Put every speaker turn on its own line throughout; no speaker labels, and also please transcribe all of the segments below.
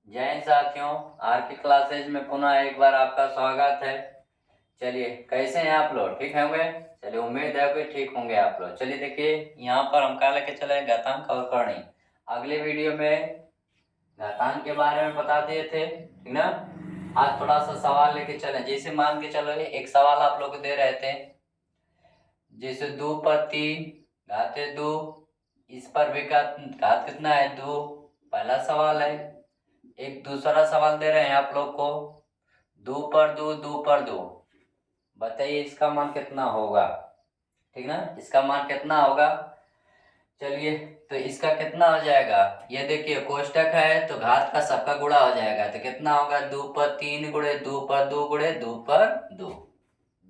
जय हिंद साथियों। आर के क्लासेज में पुनः एक बार आपका स्वागत है। चलिए, कैसे हैं आप लोग? ठीक होंगे? चलिए, उम्मीद है कि ठीक होंगे आप लोग। चलिए देखिए, यहाँ पर हम क्या लेके चले, घातांक और करणी। अगले वीडियो में घातांक के बारे में बता दिए थे, ठीक ना। आज थोड़ा सा सवाल लेके चले। जैसे मान के चलो, एक सवाल आप लोग को दे रहे थे, जैसे 2 पर 3 घाते 2, इस पर भी घात कितना है? 2। पहला सवाल है। एक दूसरा सवाल दे रहे हैं आप लोग को, 2 पर 2, 2 पर 2। बताइए इसका मान कितना होगा? ठीक ना, इसका मान कितना होगा? चलिए, तो इसका कितना हो जाएगा? ये देखिए, कोष्टक है तो घात का सबका गुणा हो जाएगा, तो कितना होगा? 2 पर 3 गुणे 2 पर 2 गुणे 2 पर 2।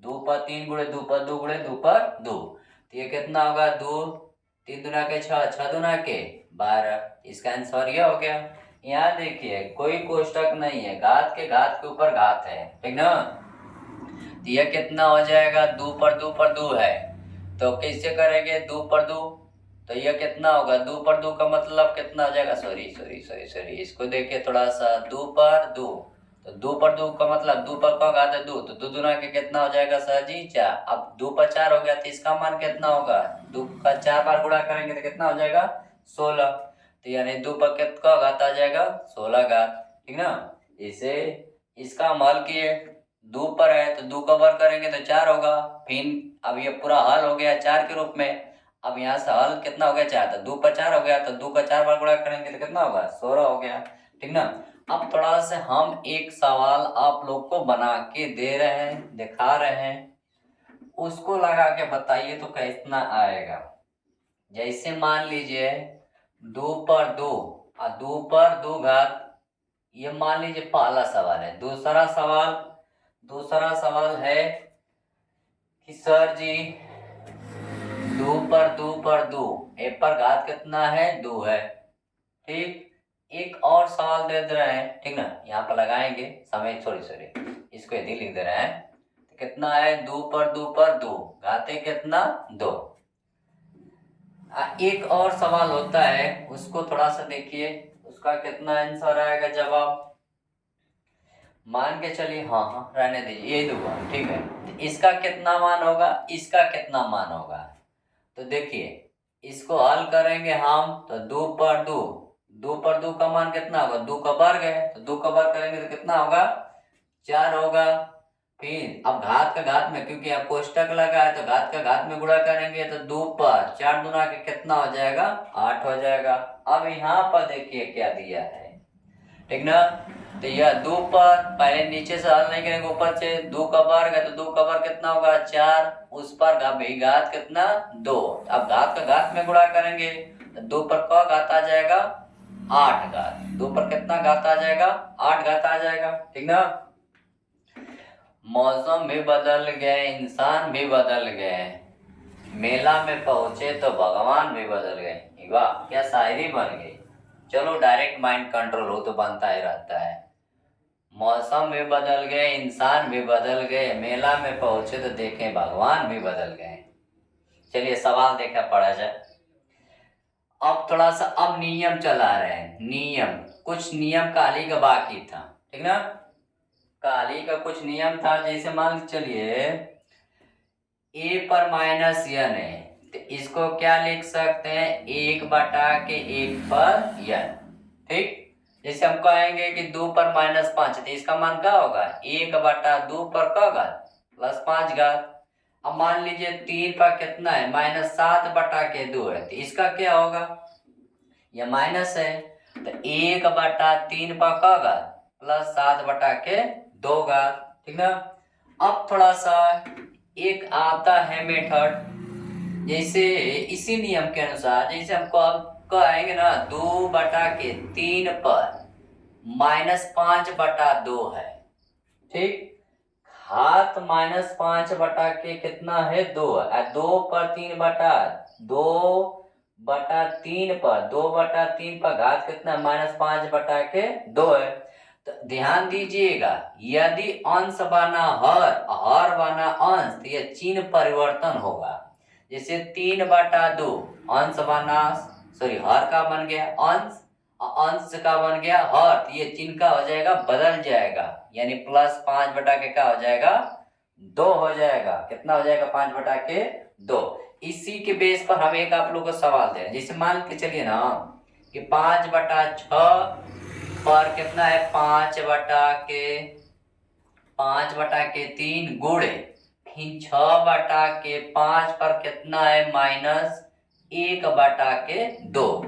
2 पर 3 गुणे 2 पर 2 गुणे 2 पर 2, तो ये कितना होगा? 2 3 दुना के 6, 6 दुना के 12। इसका आंसर ये हो गया। यहाँ देखिए, कोई कोष्टक नहीं है, घात के ऊपर घात है, ठीक ना। तो यह कितना हो जाएगा? 2 पर 2 पर 2 है, तो कैसे करेंगे? 2 पर 2, तो यह कितना होगा? 2 पर 2 का मतलब कितना हो जाएगा? सॉरी सॉरी सॉरी सॉरी, इसको देखिए थोड़ा सा। 2 पर 2, तो 2 पर 2 का मतलब 2 पर का घात है 2, तो 2 दुना के कितना हो जाएगा सर जी? 4। अब 2 पर 4 हो गया, तो इसका मान कितना होगा? 2 का 4 बार गुणा करेंगे तो कितना हो जाएगा? 16। तो यानी 2 पर कितना घात आ जाएगा? 16 घात, ठीक ना। इसे इसका हम हल किए, 2 पर है तो 2 का वर्ग करेंगे तो 4 होगा। फिर अब ये पूरा हल हो गया 4 के रूप में। अब यहाँ से हल कितना हो गया? 4, तो 2 पर 4 हो गया, तो 2 का 4 बार गुणा करेंगे तो कितना होगा? 16 हो गया, ठीक ना। अब थोड़ा सा हम एक सवाल आप लोग को बना के दे रहे हैं, दिखा रहे हैं, उसको लगा के बताइए तो कितना आएगा। जैसे मान लीजिए 2 पर 2 और 2 पर 2 घात, ये मान लीजिए पहला सवाल है। दूसरा सवाल है कि सर जी 2 पर 2 पर 2, ए पर घात कितना है? 2 है, ठीक। एक और सवाल दे रहे हैं, ठीक ना। यहाँ पर लगाएंगे समय, सॉरी सॉरी, इसको यदि लिख दे रहे हैं तो कितना है? 2 पर 2 पर 2, घाते कितना? 2। एक और सवाल होता है, उसको थोड़ा सा देखिए, उसका कितना आंसर आएगा जवाब। मान के चलिए, हाँ हाँ रहने दीजिए, ये दूंगा, ठीक है। तो इसका कितना मान होगा? इसका कितना मान होगा? तो देखिए, इसको हल करेंगे हम तो 2 पर 2, 2 पर 2 का मान कितना होगा? 2 का वर्ग है, तो 2 का वर्ग करेंगे तो कितना होगा? 4 होगा। फिर अब घात का घात में, क्योंकि अब कोष्टक लगा है तो घात का घात में गुणा करेंगे, तो 2 पर 4 दुना के कितना हो जाएगा? 8 हो जाएगा। अब यहाँ पर देखिए क्या दिया है, ठीक ना। तो यह 2 पर, पहले नीचे से हल नहीं करेंगे, ऊपर से 2 का वर्ग है, तो 2 का वर्ग कितना होगा? 4। उस पर घात कितना? 2। अब घात का घात में गुणा करेंगे तो 2 पर का घात आ जाएगा? 8 घात। 2 पर कितना घात आ जाएगा? 8 घात आ जाएगा, ठीक ना। मौसम भी बदल गए, इंसान भी बदल गए, मेला में पहुंचे तो भगवान भी बदल गए। वाह, क्या शायरी बन गई। चलो, डायरेक्ट माइंड कंट्रोल हो तो बनता ही रहता है। मौसम भी बदल गए, इंसान भी बदल गए, मेला में पहुंचे तो देखें भगवान भी बदल गए। चलिए, सवाल देखा पड़ा जाए। अब थोड़ा सा अब नियम चला रहे हैं, नियम, कुछ नियम काली का बाकी था, ठीक ना। काली का कुछ नियम था, जैसे मान चलिए ए पर माइनस यन है, तो इसको क्या लिख सकते हैं? 1/1 पर यन, ठीक। जैसे हम कहेंगे कि 2 पर -5, तो इसका मान क्या होगा? 1/2 पर का घात +5 घात। अब मान लीजिए 3 पर कितना है? -7/2 है, तो इसका क्या होगा? यह माइनस है, तो 1/3 पर का घात +7/2 घात, ठीक ना। अब थोड़ा सा एक आता है मेथड, जैसे इसी नियम के अनुसार, जैसे हमको अब कहेंगे ना 2/3 पर -5/2 है, ठीक। घात -5 कितना है? 2 है। 2 पर 3 बटा 2/3 पर 2/3 पर घात कितना? -5/2 है। तो ध्यान दीजिएगा, यदि अंश बना हर बना अंश, तो यह चिन्ह परिवर्तन होगा। जैसे 3/2 अंश बना, सॉरी हर का बन गया अंश, अंश का बन गया हर, ये चिन्ह का हो जाएगा बदल जाएगा, यानी प्लस 5 बटा के क्या हो जाएगा 2 हो जाएगा। कितना हो जाएगा 5 बटा के 2। इसी के बेस पर हम एक आप लोगों को सवाल दे रहे हैं। जैसे मान के चलिए ना कि 5 बटा 6 पर कितना है 5 बटा के 3 गुणे फिर 6 बटा के 5 पर कितना है माइनस 1 बटा के 2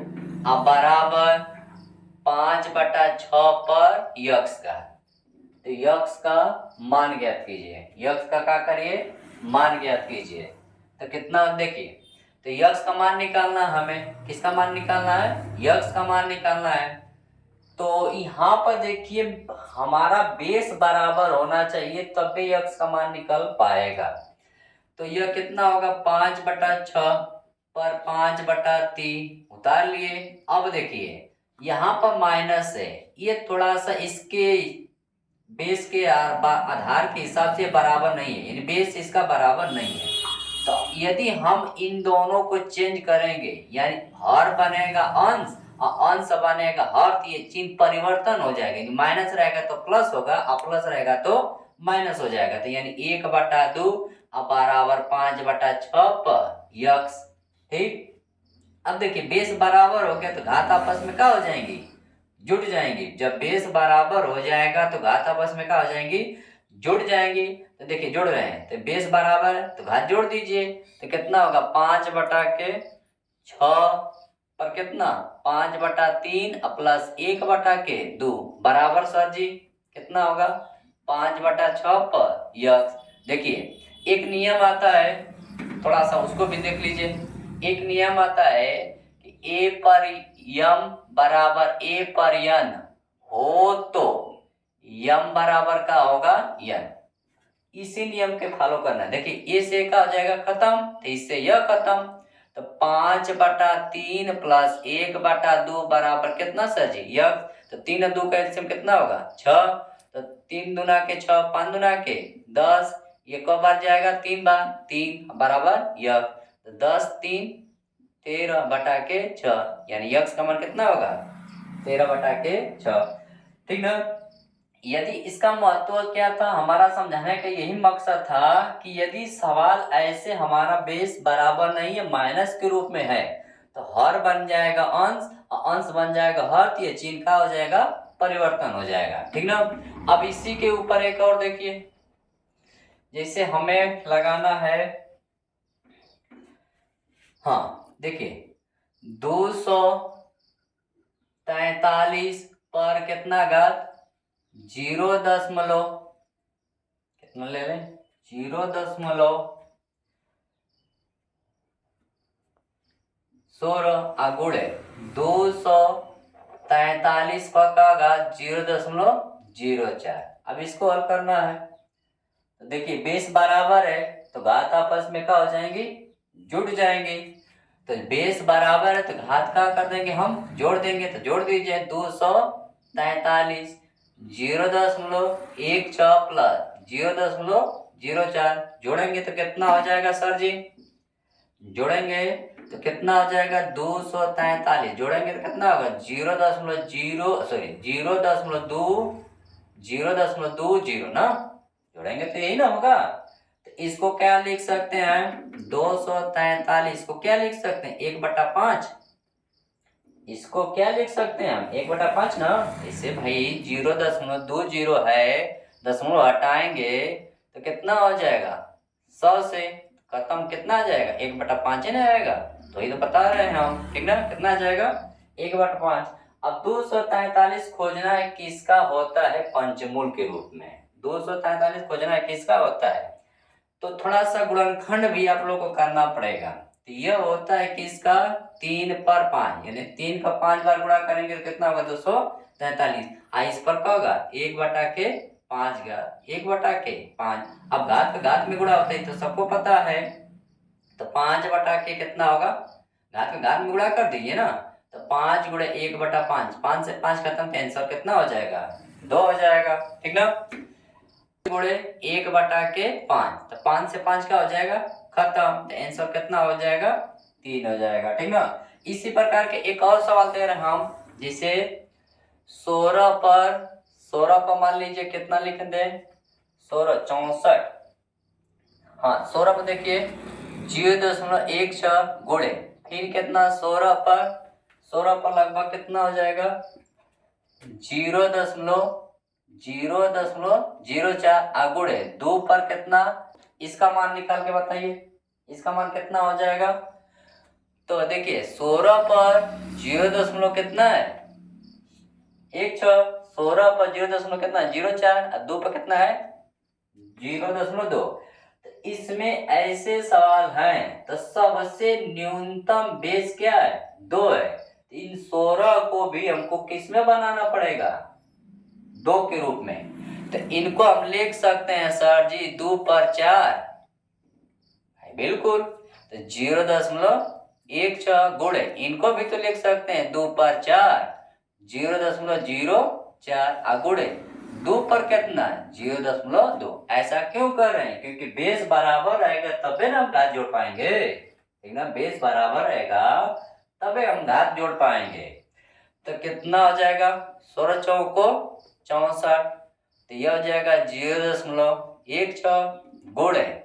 अब बराबर 5 बटा 6 पर यक्स का, तो यक्स का मान ज्ञात कीजिए। यक्स का क्या करिए मान ज्ञात कीजिए। तो कितना देखिए, तो यक्स का मान निकालना है हमें। किसका मान निकालना है यक्स का मान निकालना है। तो यहाँ पर देखिए हमारा बेस बराबर होना चाहिए तब भी यक्स का मान निकल पाएगा। तो यह कितना होगा 5 बटा 6 पर 5 बटा 3 उतार लिए। अब देखिए यहाँ पर माइनस है, ये थोड़ा सा इसके बेस के आधार के हिसाब से बराबर नहीं है, यानी बेस इसका बराबर नहीं है। तो यदि हम इन दोनों को चेंज करेंगे यानी हर बनेगा अंश और अंश बनेगा हर, तो ये चिन्ह परिवर्तन हो जाएगा, माइनस रहेगा तो प्लस होगा और प्लस रहेगा तो माइनस हो जाएगा। तो यानी 1 बटा 2 अब बराबर 5 बटा 6 पर यक्स। ठीक, अब देखिए बेस बराबर हो गया तो घात आपस में क्या हो जाएंगी जुड़ जाएंगी। जब बेस बराबर हो जाएगा तो घात आपस में क्या हो जाएंगी जुड़ जाएंगी। तो देखिए जुड़ रहे हैं तो बेस बराबर है तो घात जोड़ दीजिए। तो कितना होगा 5 बटा के 6 पर कितना 5 बटा 3 प्लस 1 बटा के 2 बराबर सर जी कितना होगा 5 बटा 6 पर यक्स। देखिए एक नियम आता है, थोड़ा सा उसको भी देख लीजिए। एक नियम आता है कि ए पर यम बराबर ए पर यन हो तो यम बराबर का होगा यन। इसी नियम के फॉलो करना है। देखिए ए से का हो जाएगा खत्म तो इससे यह खत्म। तो 5 बटा 3 प्लस 1 बटा 2 बराबर कितना सर जी यक्स। तो 3 और 2 का एलसीएम कितना होगा 6। तो 3 दूना के 6 5 दूना के 10, ये कब बार जाएगा 3 बार 3 बराबर यक्स। तो 10 3 13 बटा के 6 यानी यक्स का मान कितना होगा 13 बटा के 6। ठीक ना। यदि इसका महत्व क्या था हमारा समझाने का यही मकसद था कि यदि सवाल ऐसे हमारा बेस बराबर नहीं है माइनस के रूप में है तो हर बन जाएगा अंश और अंश बन जाएगा हर, तो ये चिन्ह का हो जाएगा परिवर्तन हो जाएगा। ठीक ना। अब इसी के ऊपर एक और देखिए, जैसे हमें लगाना है, हाँ देखिए 243 पर कितना घात 0 दशमलव कितना ले लें 0.16 गुणे 243 का घात 0.04। अब इसको हल करना है। तो देखिए बेस बराबर है तो घात आपस में क्या हो जाएंगी जुड़ जाएंगे। तो बेस बराबर है तो घात का कर देंगे हम जोड़ देंगे। तो जोड़ दीजिए 243 0.16 प्लस 0.04 जोड़ेंगे तो कितना हो जाएगा सर जी। जोड़ेंगे तो कितना हो जाएगा 243 जोड़ेंगे तो कितना होगा 0.20 ना, जोड़ेंगे तो यही ना होगा। तो इसको क्या लिख सकते हैं 243 को क्या लिख सकते हैं 1/5। इसको क्या लिख सकते हैं हम 1/5 ना। इसे भाई 0.20 है, दशमलव हटाएंगे तो कितना हो जाएगा 100 से खत्म कितना आ जाएगा 1/5 ही ना आएगा। तो ये तो बता रहे हैं हम। ठीक ना, कितना आ जाएगा 1/5। अब 243 खोजना है किसका होता है पंचमूल के रूप में। 243 खोजना है किसका होता है तो थोड़ा सा गुणनखंड भी आप लोग को करना पड़ेगा। तो यह होता है किसका 3 पर 5 यानी 3 का 5 बार गुणा करेंगे तो कितना होगा 243। इस पर क्या होगा 1/5 घात 1/5। अब घात का घात में गुणा होता है तो सबको पता है। तो 5/के कितना होगा घात का घात में गुणा कर दीजिए ना। तो 5 गुणे 1/5 5 से 5 खत्म तो आंसर कितना हो जाएगा 2 हो जाएगा। ठीक ना। गुणे 1/5 तो 5 से 5 क्या हो जाएगा खत्म, तो आंसर कितना हो जाएगा 3 हो जाएगा। ठीक ना। इसी प्रकार के एक और सवाल दे रहे हैं हम, जिसे 16 पर मान लीजिए कितना लिख दे, 16 64। हाँ 16 पर देखिए 0.16 गुणे, फिर कितना 16 पर लगभग कितना हो जाएगा 0.04 अगुणे 2 पर कितना, इसका मान निकाल के बताइए, इसका मान कितना हो जाएगा। तो देखिए 16 पर 0 कितना है 16, 16 पर 0 कितना 0.4 और 2 पर कितना है 0.2। इसमें ऐसे सवाल हैं तो सबसे न्यूनतम बेस क्या है 2 है। इन 16 को भी हमको किस में बनाना पड़ेगा 2 के रूप में। तो इनको हम लिख सकते हैं सर जी 2 पर 4, बिल्कुल। तो 0.16 गुणे इनको भी तो लिख सकते हैं 2 पर 4, 0.04 गुणे 2 पर कितना 0.2। ऐसा क्यों कर रहे हैं, क्योंकि बेस बराबर रहेगा तबे ना हम घात जोड़ पाएंगे, ठीक ना। बेस बराबर रहेगा तबे हम घात जोड़ पाएंगे। तो कितना हो जाएगा 16 चौको 64, तो यह हो जाएगा 0.16 गुणे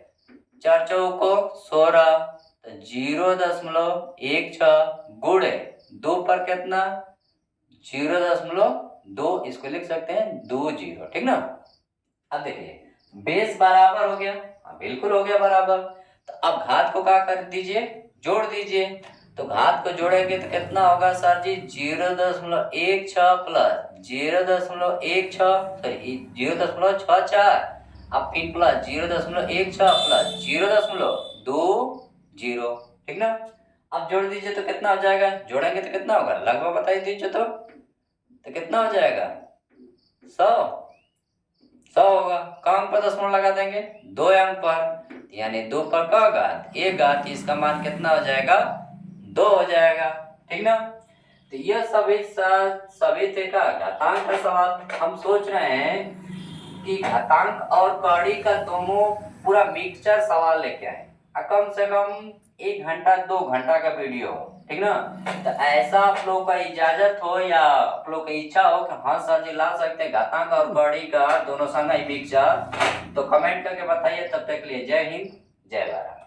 4 चौको 16, तो 0.16 गुणे 2 पर कितना 0.2, इसको लिख सकते हैं 20, ठीक ना। अब देखिए बेस बराबर हो गया, बिल्कुल हो गया बराबर। तो अब घात को क्या कर दीजिए जोड़ दीजिए। तो घात को जोड़ेंगे तो कितना होगा सर जी 0.16 प्लस 0.64, अब फिर प्लस 0.16 प्लस 0.20, ठीक ना। अब जोड़ दीजिए तो कितना हो जाएगा, जोड़ेंगे तो कितना होगा लगभग बता दीजिए तो कितना हो जाएगा 100 होगा। कहाँ पर दशमलव लगा देंगे 2 अंक पर, यानी 2 पर का घात 1 घात, इसका मान कितना हो जाएगा 2 हो जाएगा, ठीक ना। तो यह सभी थे का घातांक का सवाल। हम सोच रहे हैं कि घातांक और कौड़ी का दोनों पूरा मिक्सचर सवाल लेके आए, कम से कम 1 घंटा 2 घंटा का वीडियो, ठीक ना। तो ऐसा आप लोग का इजाजत हो या आप लोग की इच्छा हो कि हाँ सर जी ला सकते हैं घातांक और कौड़ी का दोनों संग ही मिक्सचर, तो कमेंट करके बताइए। तब तक के लिए जय हिंद जय भारत।